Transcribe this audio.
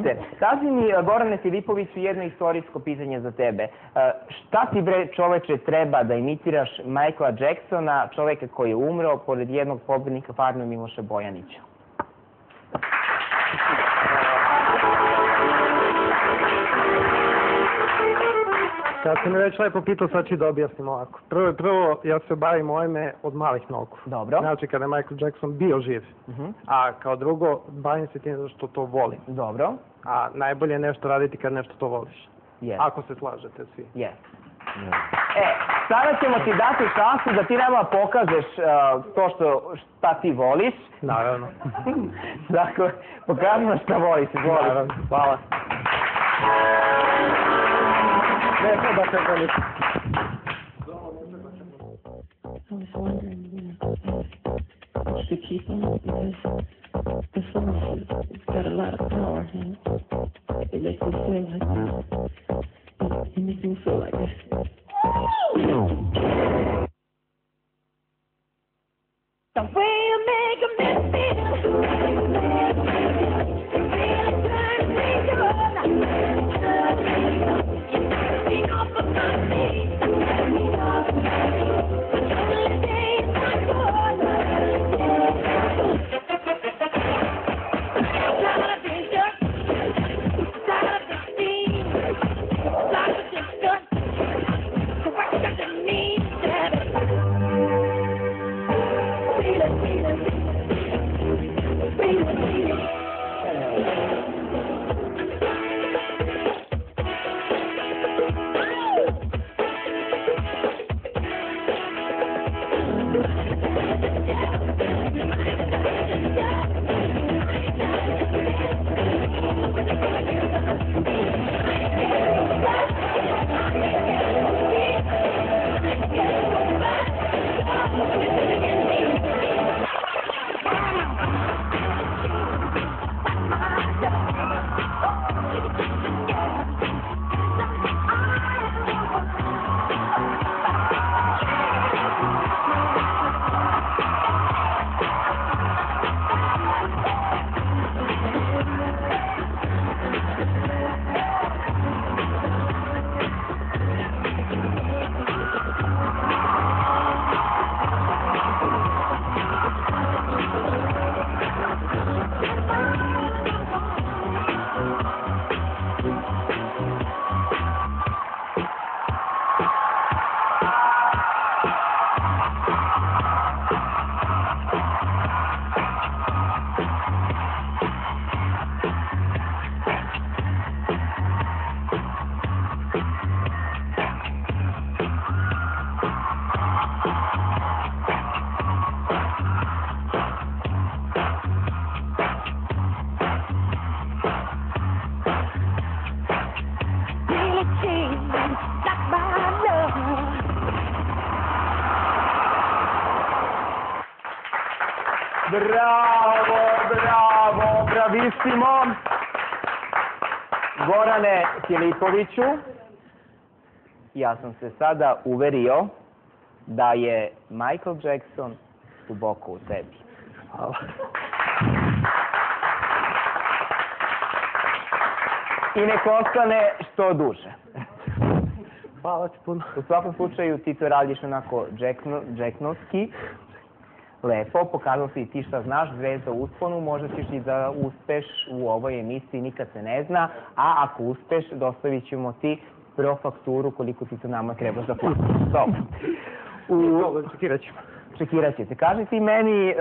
Izvolite. Kaži mi, Gorane Filipoviću, jedno istorijsko pitanje za tebe. Šta ti, bre, čoveče, treba da imitiraš Michaela Jacksona, čoveka koji je umro pored jednog pobednika farme Miloša Bojanića? Kad si me već lepo pitao, sad ću da objasnim ovako. Prvo, ja se bavim ovime od malih nogu. Dobro. Znači, kada je Michael Jackson bio živ. A kao drugo, bavim se tim što to volim. Dobro. A najbolje je nešto raditi kad nešto to voliš. Ako se slažete svi. Sada ćemo ti dati šansu da ti nama pokažeš to šta ti voliš. Naravno. Dakle, pokažemo šta voliš. Naravno. Hvala. Ne, to da se voli. I was wondering, to keep on because the song has got a lot of power and it makes me feel like it makes me feel like this. The way you make a man feel, really turns me on. You know for me. Bravo, bravo, bravissimo. Gorane Filipoviću, ja sam se sada uverio da je Michael Jackson duboko u tebi. Hvala. I nek ostane što duže. Hvala ti puno. U svakom slučaju ti to radiš onako džeknovski. Lepo, pokazao si i ti šta znaš, zvezda u usponu, možda ćeš i da uspeš u ovoj emisiji, nikad se ne zna, a ako uspeš, dostavit ćemo ti prvo fakturu koliko ti to nama trebaš da platiš. Dobro, čekirat ćemo. Čekirat ćete. Kaži ti meni,